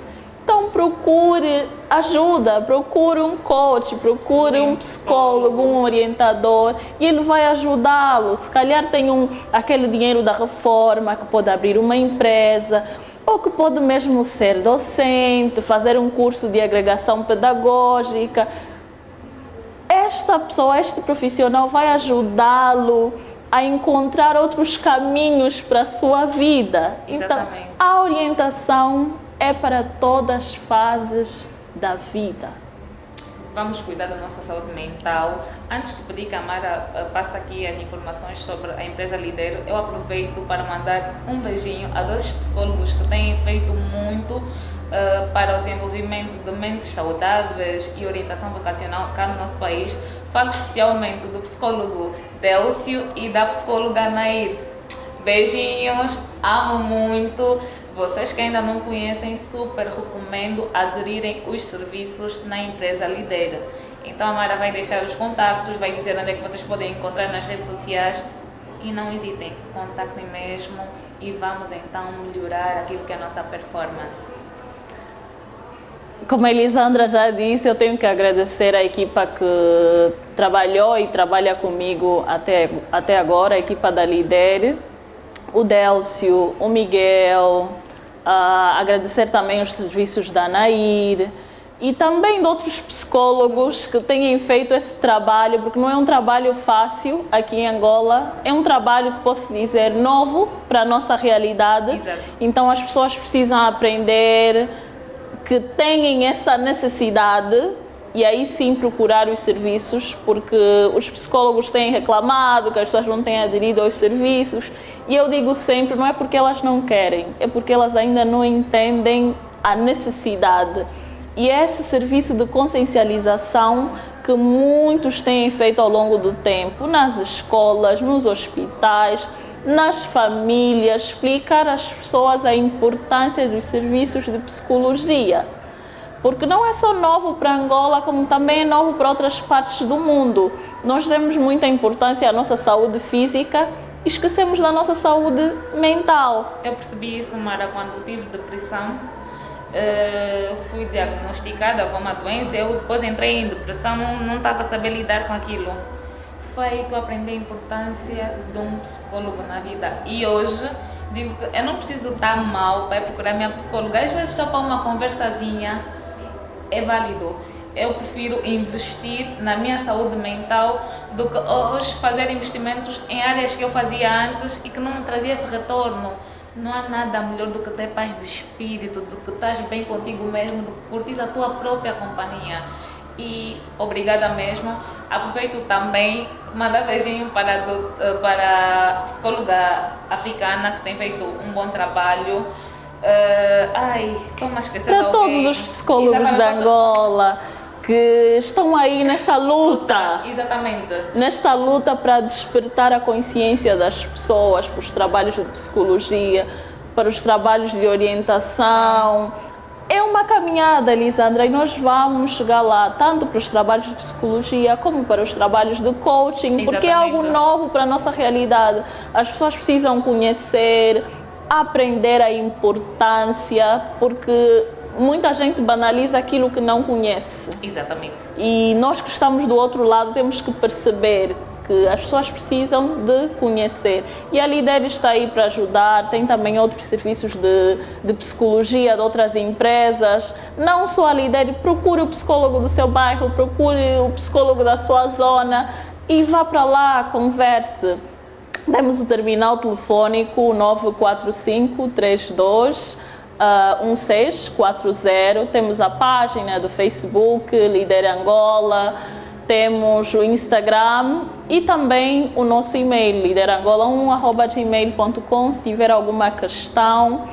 Então procure ajuda, procure um coach, procure um psicólogo, um orientador e ele vai ajudá-lo. Se calhar tem aquele dinheiro da reforma que pode abrir uma empresa, ou que pode mesmo ser docente, fazer um curso de agregação pedagógica. Esta pessoa, este profissional vai ajudá-lo a encontrar outros caminhos para a sua vida. Exatamente. Então, a orientação é para todas as fases da vida. Vamos cuidar da nossa saúde mental. Antes de pedir que a Mara passe aqui as informações sobre a empresa Lidero, eu aproveito para mandar um beijinho a 2 psicólogos que têm feito muito para o desenvolvimento de mentes saudáveis e orientação vocacional cá no nosso país. Falo especialmente do psicólogo Délcio e da psicóloga Nair. Beijinhos, amo muito. Vocês que ainda não conhecem, super recomendo aderirem os serviços na empresa Lidero. Então a Mara vai deixar os contactos, vai dizer onde é que vocês podem encontrar nas redes sociais e não hesitem, contactem mesmo e vamos então melhorar aquilo que é a nossa performance. Como a Elisandra já disse, eu tenho que agradecer a equipa que trabalhou e trabalha comigo até agora, a equipa da Lidero, o Délcio, o Miguel, agradecer também os serviços da Nair e também de outros psicólogos que têm feito esse trabalho, porque não é um trabalho fácil aqui em Angola, é um trabalho que posso dizer novo para a nossa realidade. Exato. Então as pessoas precisam aprender que têm essa necessidade e aí sim procurar os serviços, porque os psicólogos têm reclamado que as pessoas não têm aderido aos serviços. E eu digo sempre, não é porque elas não querem, é porque elas ainda não entendem a necessidade. E é esse serviço de consciencialização que muitos têm feito ao longo do tempo, nas escolas, nos hospitais, nas famílias, explicar às pessoas a importância dos serviços de psicologia. Porque não é só novo para Angola, como também é novo para outras partes do mundo. Nós damos muita importância à nossa saúde física, esquecemos da nossa saúde mental. Eu percebi isso, Mara, quando tive depressão. Fui diagnosticada com uma doença, eu depois entrei em depressão, não estava a saber lidar com aquilo. Foi aí que eu aprendi a importância de um psicólogo na vida. E hoje, digo que eu não preciso estar mal para procurar minha psicóloga. Às vezes só para uma conversazinha é válido. Eu prefiro investir na minha saúde mental do que hoje fazer investimentos em áreas que eu fazia antes e que não me trazia esse retorno. Não há nada melhor do que ter paz de espírito, do que estás bem contigo mesmo, do que curtir a tua própria companhia. E obrigada mesmo. Aproveito também mandar beijinho para a psicóloga africana que tem feito um bom trabalho. Estou-me a esquecer de Para alguém. todos os psicólogos de Angola que estão aí nessa luta. Exatamente. Nesta luta para despertar a consciência das pessoas para os trabalhos de psicologia, para os trabalhos de orientação. É uma caminhada, Elisandra, e nós vamos chegar lá, tanto para os trabalhos de psicologia como para os trabalhos de coaching, porque é algo novo para a nossa realidade. As pessoas precisam conhecer, aprender a importância, porque muita gente banaliza aquilo que não conhece. Exatamente. E nós que estamos do outro lado temos que perceber que as pessoas precisam de conhecer. E a Lidero está aí para ajudar, tem também outros serviços de psicologia de outras empresas. Não só a Lidero, procure o psicólogo do seu bairro, procure o psicólogo da sua zona e vá para lá, converse. Temos o terminal telefônico 94532 1640, temos a página do Facebook Lidero Angola, temos o Instagram e também o nosso e-mail liderangola1@gmail.com se tiver alguma questão.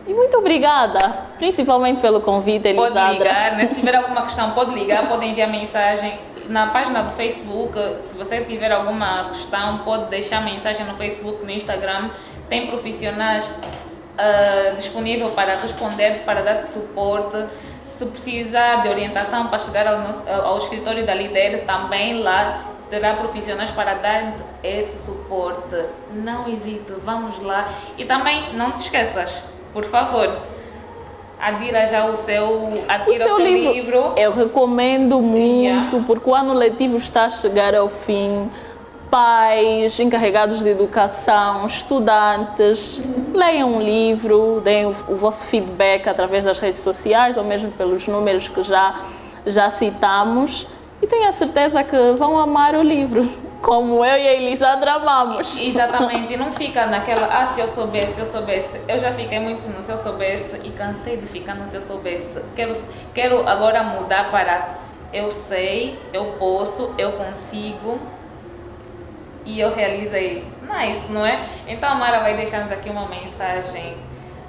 E muito obrigada, principalmente pelo convite, Elisandra. Pode ligar, né? Se tiver alguma questão, pode ligar, pode enviar mensagem na página do Facebook. Se você tiver alguma questão, pode deixar mensagem no Facebook, no Instagram. Tem profissionais disponível para responder, para dar suporte. Se precisar de orientação para chegar ao escritório da Lidero, também lá terá profissionais para dar esse suporte. Não hesite, vamos lá. E também não te esqueças, por favor, adquira já o seu livro. Eu recomendo muito, porque o ano letivo está a chegar ao fim. pais, encarregados de educação, estudantes, leiam um livro, deem o vosso feedback através das redes sociais ou mesmo pelos números que já citamos e tenho a certeza que vão amar o livro, como eu e a Elisandra amamos. Exatamente, e não fica naquela, se eu soubesse, eu já fiquei muito no se eu soubesse e cansei de ficar no se eu soubesse. Quero agora mudar para eu sei, eu posso, eu consigo. E eu realizei. Nice, não é? Então a Mara vai deixar-nos aqui uma mensagem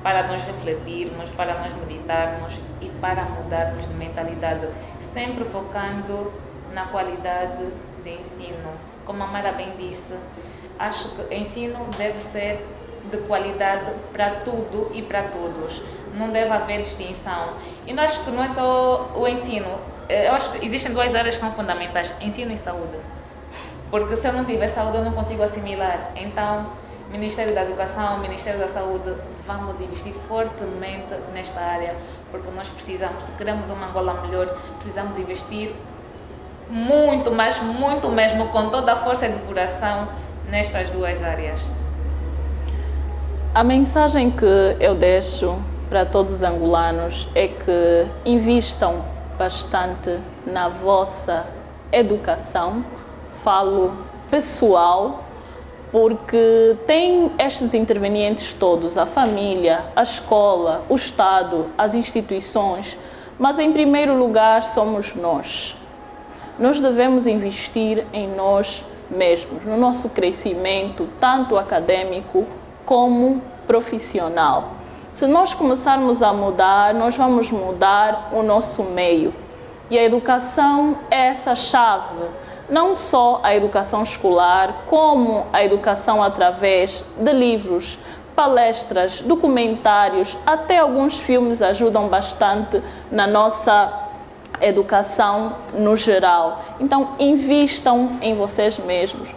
para nós refletirmos, para nós meditarmos e para mudarmos de mentalidade, sempre focando na qualidade de ensino. Como a Mara bem disse, acho que o ensino deve ser de qualidade para tudo e para todos. Não deve haver distinção. E eu acho que não é só o ensino. Eu acho que existem duas áreas que são fundamentais, ensino e saúde. Porque se eu não tiver saúde, eu não consigo assimilar. Então, Ministério da Educação, Ministério da Saúde, vamos investir fortemente nesta área, porque nós precisamos, se queremos uma Angola melhor, precisamos investir muito, mas muito mesmo, com toda a força de coração, nestas duas áreas. A mensagem que eu deixo para todos os angolanos é que invistam bastante na vossa educação. Falo pessoal, porque tem estes intervenientes todos, a família, a escola, o Estado, as instituições, mas em primeiro lugar somos nós. Nós devemos investir em nós mesmos, no nosso crescimento, tanto acadêmico como profissional. Se nós começarmos a mudar, nós vamos mudar o nosso meio. E a educação é essa chave. Não só a educação escolar, como a educação através de livros, palestras, documentários, até alguns filmes ajudam bastante na nossa educação no geral. Então, invistam em vocês mesmos.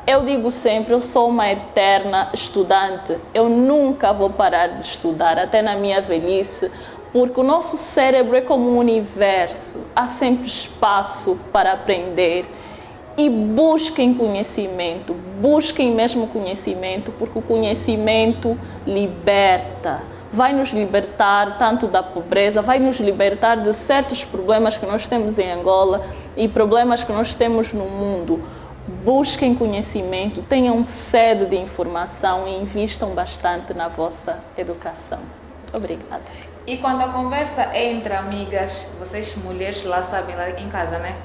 Eu digo sempre, eu sou uma eterna estudante. Eu nunca vou parar de estudar, até na minha velhice, porque o nosso cérebro é como um universo. Há sempre espaço para aprender. E busquem conhecimento, busquem mesmo conhecimento, porque o conhecimento liberta. Vai nos libertar tanto da pobreza, vai nos libertar de certos problemas que nós temos em Angola e problemas que nós temos no mundo. Busquem conhecimento, tenham sede de informação e invistam bastante na vossa educação. Obrigada. E quando a conversa é entre amigas, vocês mulheres lá sabem, lá em casa, né?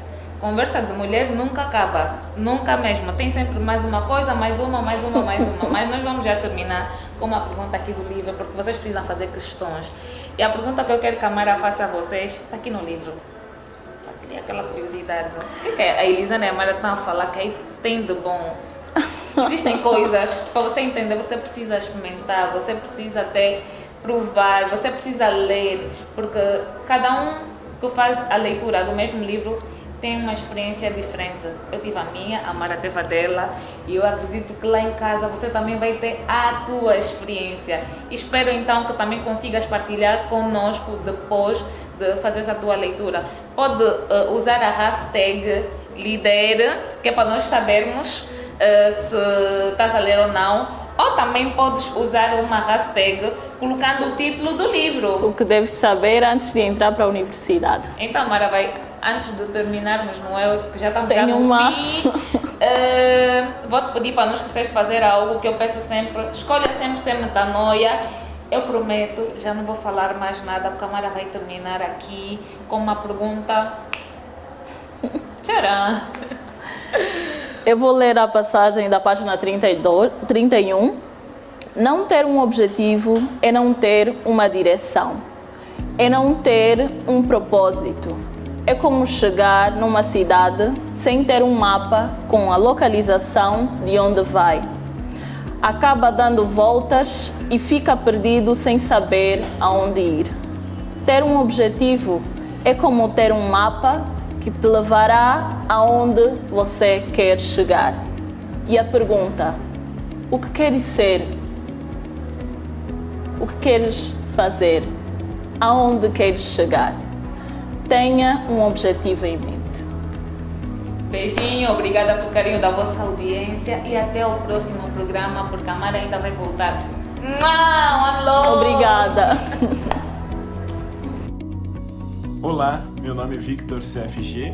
Conversa de mulher nunca acaba, nunca mesmo. Tem sempre mais uma coisa, mais uma. Mas nós vamos já terminar com uma pergunta aqui do livro, porque vocês precisam fazer questões. E a pergunta que eu quero que a Mara faça a vocês está aqui no livro. Para criar aquela curiosidade. O que é? A Elisandra e a Mara estão a falar que aí tem de bom. Existem coisas, para você entender, você precisa experimentar, você precisa até provar, você precisa ler, porque cada um que faz a leitura do mesmo livro tem uma experiência diferente. Eu tive a minha, a Mara teve a dela, e eu acredito que lá em casa você também vai ter a tua experiência. Espero então que também consigas partilhar conosco depois de fazer essa tua leitura. Pode usar a hashtag LIDER, que é para nós sabermos se estás a ler ou não, ou também podes usar uma hashtag colocando o título do livro. O que deves saber antes de entrar para a universidade. Então, Mara, antes de terminarmos, não é? Que já estamos já no fim, vou-te pedir para não esqueceres de fazer algo que eu peço sempre. Escolha sempre ser metanoia. Eu prometo, já não vou falar mais nada, porque a Mara vai terminar aqui com uma pergunta. Tcharam! Eu vou ler a passagem da página 31. Não ter um objetivo é não ter uma direção, é não ter um propósito. É como chegar numa cidade sem ter um mapa com a localização de onde vai. Acaba dando voltas e fica perdido sem saber aonde ir. Ter um objetivo é como ter um mapa que te levará aonde você quer chegar. E a pergunta: o que queres ser? O que queres fazer? Aonde queres chegar? Tenha um objetivo em mente. Beijinho, obrigada pelo carinho da vossa audiência e até o próximo programa, porque a Mara ainda vai voltar. Alô! Obrigada! Olá, meu nome é Victor CFG,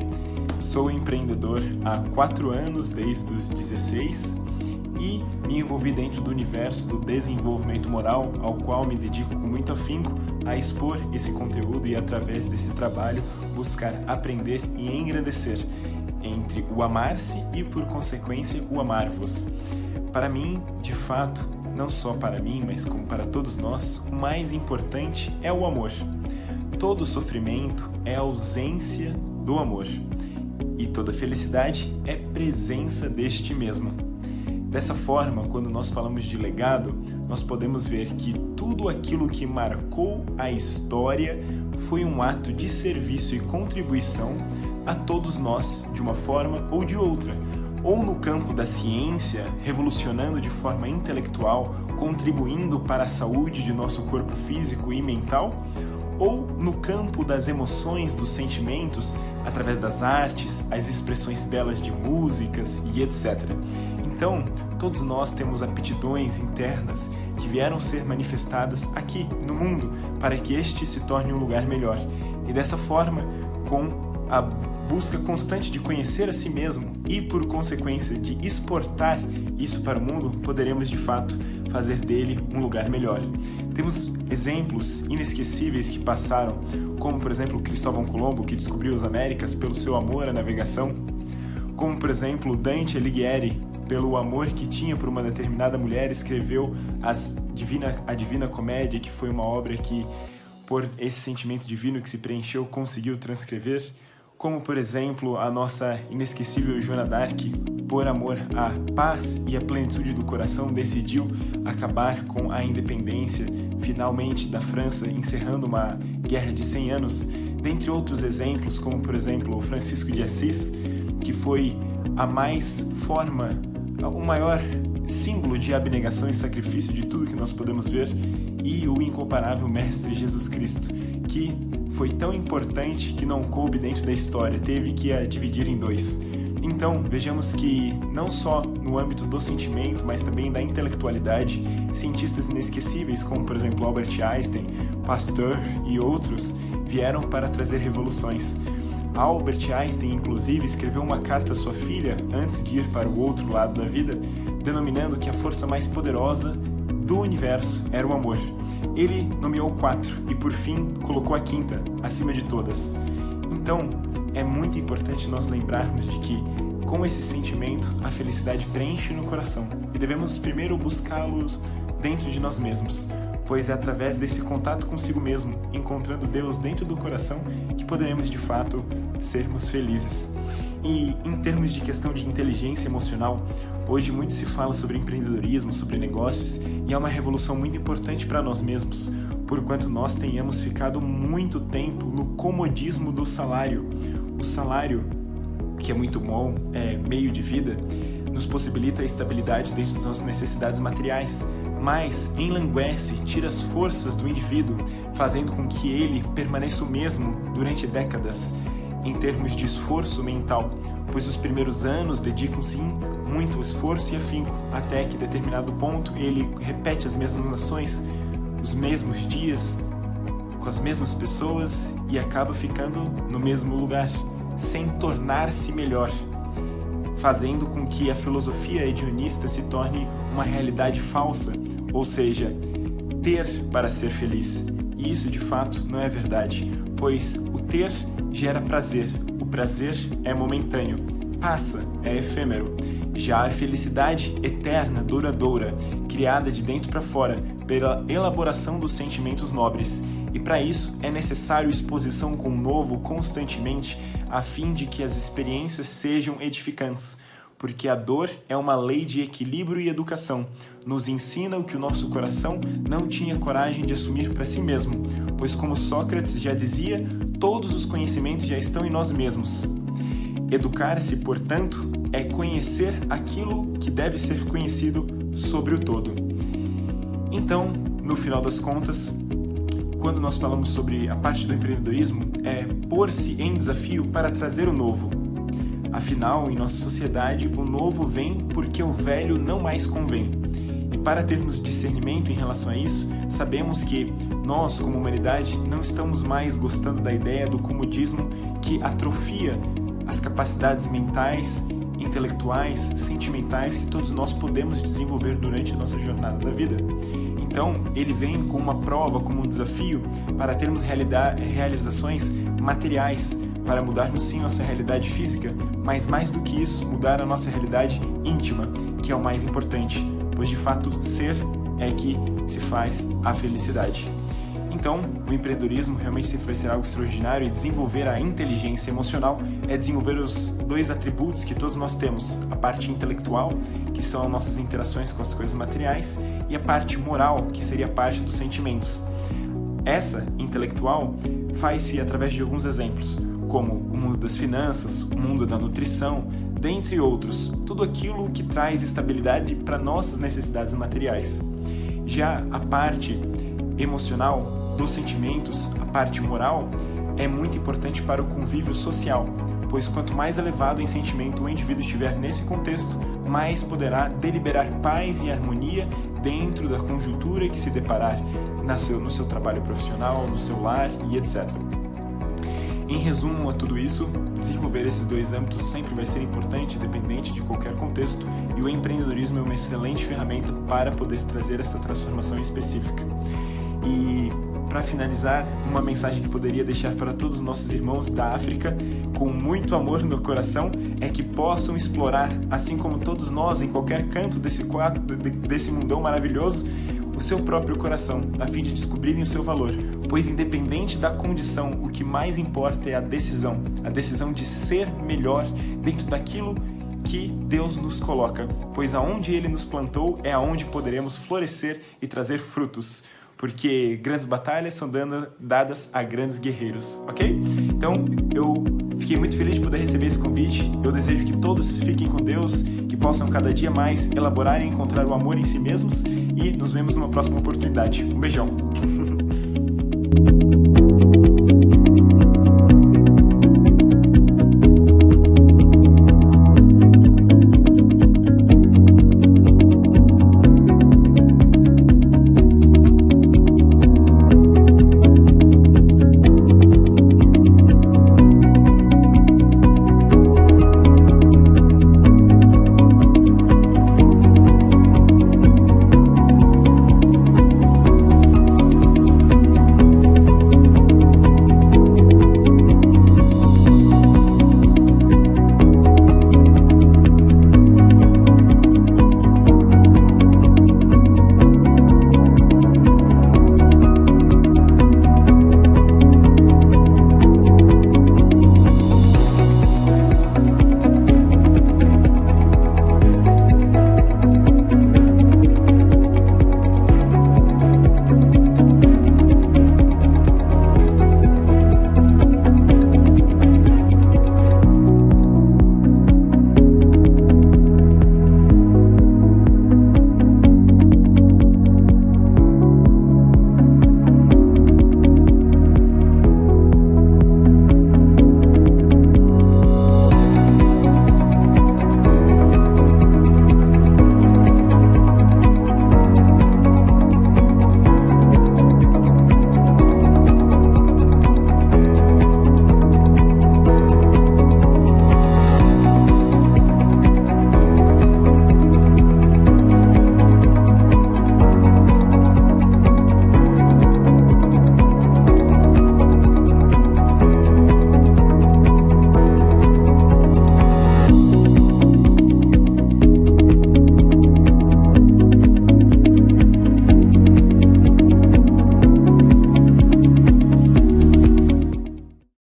sou empreendedor há 4 anos, desde os 16, e me envolvi dentro do universo do desenvolvimento moral, ao qual me dedico com muito afinco a expor esse conteúdo e, através desse trabalho, buscar aprender e engrandecer entre o amar-se e, por consequência, o amar-vos. Para mim, de fato, não só para mim, mas como para todos nós, o mais importante é o amor. Todo sofrimento é ausência do amor, e toda felicidade é presença deste mesmo. Dessa forma, quando nós falamos de legado, nós podemos ver que tudo aquilo que marcou a história foi um ato de serviço e contribuição a todos nós, de uma forma ou de outra, ou no campo da ciência, revolucionando de forma intelectual, contribuindo para a saúde de nosso corpo físico e mental, ou no campo das emoções, dos sentimentos, através das artes, as expressões belas de músicas e etc. Então, todos nós temos aptidões internas que vieram ser manifestadas aqui no mundo para que este se torne um lugar melhor. E dessa forma, com a busca constante de conhecer a si mesmo e, por consequência, de exportar isso para o mundo, poderemos de fato fazer dele um lugar melhor. Temos exemplos inesquecíveis que passaram, como por exemplo Cristóvão Colombo, que descobriu as Américas pelo seu amor à navegação, como por exemplo Dante Alighieri, pelo amor que tinha por uma determinada mulher, escreveu a Divina Comédia, que foi uma obra que, por esse sentimento divino que se preencheu, conseguiu transcrever, como por exemplo a nossa inesquecível Joana d'Arc, por amor à paz e à plenitude do coração, decidiu acabar com a independência, finalmente, da França, encerrando uma guerra de 100 anos, dentre outros exemplos, como por exemplo o Francisco de Assis, que foi o maior símbolo de abnegação e sacrifício de tudo que nós podemos ver, e o incomparável Mestre Jesus Cristo, que foi tão importante que não coube dentro da história, teve que a dividir em 2. Então, vejamos que não só no âmbito do sentimento, mas também da intelectualidade, cientistas inesquecíveis como, por exemplo, Albert Einstein, Pasteur e outros, vieram para trazer revoluções. Albert Einstein, inclusive, escreveu uma carta à sua filha antes de ir para o outro lado da vida, denominando que a força mais poderosa do universo era o amor. Ele nomeou 4 e, por fim, colocou a 5ª, acima de todas. Então, é muito importante nós lembrarmos de que, com esse sentimento, a felicidade preenche no coração e devemos primeiro buscá-los dentro de nós mesmos, pois é através desse contato consigo mesmo, encontrando Deus dentro do coração, que poderemos de fato sermos felizes. E em termos de questão de inteligência emocional, hoje muito se fala sobre empreendedorismo, sobre negócios, e é uma revolução muito importante para nós mesmos, porquanto nós tenhamos ficado muito tempo no comodismo do salário. O salário, que é muito bom, é meio de vida, nos possibilita a estabilidade dentro das nossas necessidades materiais, mas enlanguece, tira as forças do indivíduo, fazendo com que ele permaneça o mesmo durante décadas, em termos de esforço mental, pois os primeiros anos dedicam-se muito esforço e afinco, até que, em determinado ponto, ele repete as mesmas ações, os mesmos dias, com as mesmas pessoas e acaba ficando no mesmo lugar, sem tornar-se melhor, fazendo com que a filosofia hedonista se torne uma realidade falsa, ou seja, ter para ser feliz. E isso, de fato, não é verdade, pois o ter gera prazer, o prazer é momentâneo, passa, é efêmero. Já a felicidade eterna, duradoura, criada de dentro para fora, pela elaboração dos sentimentos nobres. E para isso é necessário exposição com o novo constantemente, a fim de que as experiências sejam edificantes. Porque a dor é uma lei de equilíbrio e educação. Nos ensina o que o nosso coração não tinha coragem de assumir para si mesmo, pois, como Sócrates já dizia, todos os conhecimentos já estão em nós mesmos. Educar-se, portanto, é conhecer aquilo que deve ser conhecido sobre o todo. Então, no final das contas, quando nós falamos sobre a parte do empreendedorismo, é pôr-se em desafio para trazer o novo. Afinal, em nossa sociedade, o novo vem porque o velho não mais convém. E para termos discernimento em relação a isso, sabemos que nós, como humanidade, não estamos mais gostando da ideia do comodismo que atrofia as capacidades mentais, intelectuais, sentimentais que todos nós podemos desenvolver durante a nossa jornada da vida. Então, ele vem com uma prova, como um desafio para termos realizações materiais, para mudarmos sim nossa realidade física, mas mais do que isso, mudar a nossa realidade íntima, que é o mais importante, pois de fato ser é que se faz a felicidade. Então, o empreendedorismo realmente vai ser algo extraordinário e desenvolver a inteligência emocional é desenvolver os dois atributos que todos nós temos, a parte intelectual, que são as nossas interações com as coisas materiais, e a parte moral, que seria a parte dos sentimentos. Essa, intelectual, faz-se através de alguns exemplos, como o mundo das finanças, o mundo da nutrição, dentre outros, tudo aquilo que traz estabilidade para nossas necessidades materiais. Já a parte emocional, dos sentimentos, a parte moral, é muito importante para o convívio social, pois quanto mais elevado em sentimento o indivíduo estiver nesse contexto, mais poderá deliberar paz e harmonia dentro da conjuntura que se deparar no seu trabalho profissional, no seu lar e etc. Em resumo a tudo isso, desenvolver esses dois âmbitos sempre vai ser importante, independente de qualquer contexto, e o empreendedorismo é uma excelente ferramenta para poder trazer essa transformação específica. E, para finalizar, uma mensagem que poderia deixar para todos os nossos irmãos da África, com muito amor no coração, é que possam explorar, assim como todos nós, em qualquer canto desse mundão maravilhoso, o seu próprio coração, a fim de descobrirem o seu valor, pois independente da condição, o que mais importa é a decisão de ser melhor dentro daquilo que Deus nos coloca, pois aonde Ele nos plantou é aonde poderemos florescer e trazer frutos, porque grandes batalhas são dadas a grandes guerreiros, ok? Então, eu fiquei muito feliz de poder receber esse convite, eu desejo que todos fiquem com Deus, que possam cada dia mais elaborar e encontrar o amor em si mesmos, e nos vemos numa próxima oportunidade. Um beijão!